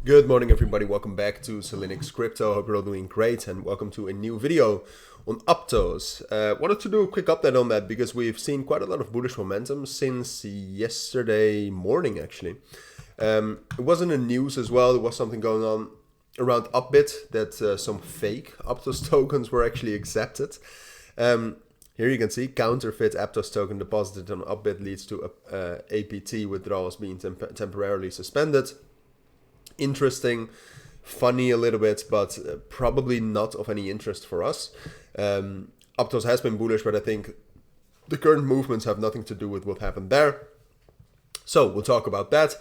Good morning, everybody. Welcome back to Cilinix Crypto. Hope you're all doing great, and welcome to a new video on Aptos. Wanted to do a quick update on that because we've seen quite a lot of bullish momentum since yesterday morning, actually. It was in the news as well. There was something going on around Upbit that some fake Aptos tokens were actually accepted. Here you can see counterfeit Aptos token deposited on Upbit leads to APT withdrawals being temporarily suspended. Interesting, funny a little bit, but probably not of any interest for us. Aptos has been bullish, but I think the current movements have nothing to do with what happened there. So we'll talk about that.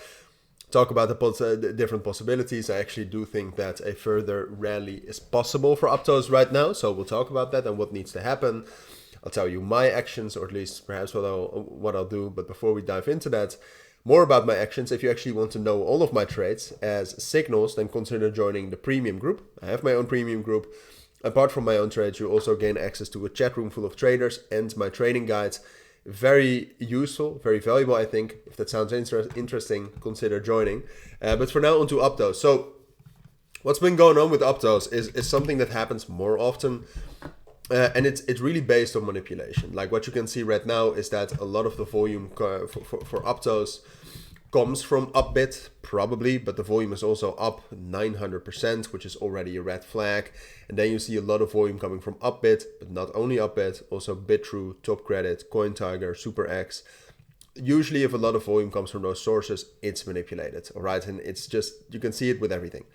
Talk about the different possibilities. I actually do think that a further rally is possible for Aptos right now. So we'll talk about that and what needs to happen. I'll tell you my actions, or at least perhaps what I'll do. But before we dive into that, more about my actions. If you actually want to know all of my trades as signals, then consider joining the premium group. I have my own premium group. Apart from my own trades, you also gain access to a chat room full of traders and my trading guides. Very useful, very valuable, I think. If that sounds interesting, consider joining. But for now, on to Aptos. So what's been going on with Aptos is something that happens more often. And it's really based on manipulation. Like what you can see right now is that a lot of the volume for Aptos comes from Upbit, probably, but the volume is also up 900%, which is already a red flag. And then you see a lot of volume coming from Upbit, but not only Upbit, also Bitrue, Top Credit, CoinTiger, SuperX. Usually if a lot of volume comes from those sources, it's manipulated, all right? And it's just, you can see it with everything.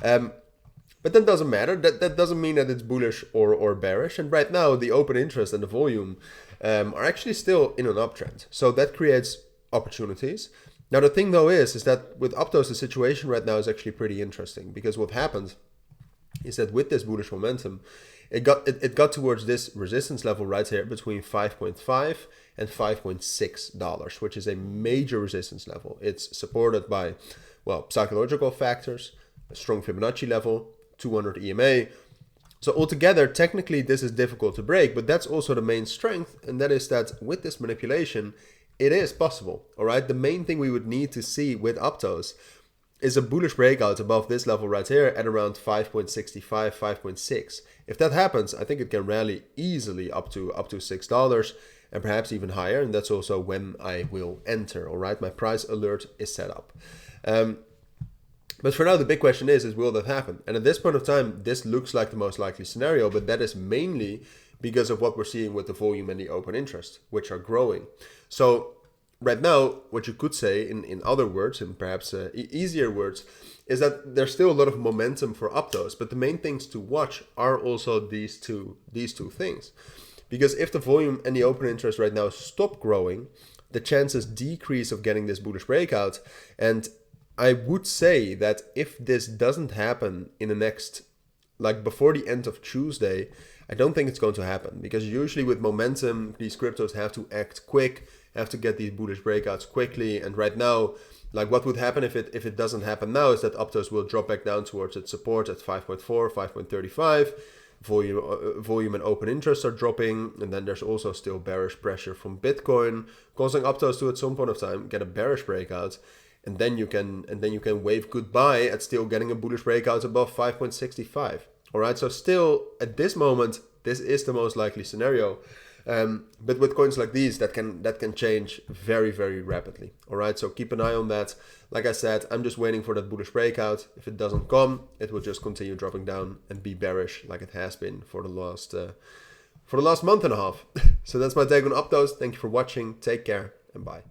But that doesn't matter. That doesn't mean that it's bullish or bearish. And right now, the open interest and the volume are actually still in an uptrend. So that creates opportunities. Now, the thing though is that with Aptos, the situation right now is actually pretty interesting, because what happened is that with this bullish momentum, it got towards this resistance level right here between $5.5 and $5.6, which is a major resistance level. It's supported by, well, psychological factors, a strong Fibonacci level, 200 EMA. So altogether, technically, this is difficult to break, but that's also the main strength, and that is that with this manipulation, it is possible, all right? The main thing we would need to see with Aptos is a bullish breakout above this level right here at around 5.65, 5.6. If that happens, I think it can rally easily up to $6 and perhaps even higher, and that's also when I will enter, all right? My price alert is set up. But for now, the big question is will that happen? And at this point of time, this looks like the most likely scenario, but that is mainly because of what we're seeing with the volume and the open interest, which are growing. So right now, what you could say in other words, and perhaps easier words, is that there's still a lot of momentum for Aptos, but the main things to watch are also these two things. Because if the volume and the open interest right now stop growing, the chances decrease of getting this bullish breakout. And I would say that if this doesn't happen in the next, like before the end of Tuesday, I don't think it's going to happen, because usually with momentum, these cryptos have to act quick, have to get these bullish breakouts quickly. And right now, like what would happen if it doesn't happen now is that Aptos will drop back down towards its support at 5.4, 5.35. Volume and open interest are dropping, and then there's also still bearish pressure from Bitcoin, causing Aptos to at some point of time get a bearish breakout. And then you can wave goodbye at still getting a bullish breakout above 5.65. All right, so still at this moment, this is the most likely scenario. But with coins like these, that can change very, very rapidly. All right, so keep an eye on that. Like I said, I'm just waiting for that bullish breakout. If it doesn't come, it will just continue dropping down and be bearish like it has been for the last month and a half. So that's my take on Aptos. Thank you for watching. Take care and bye.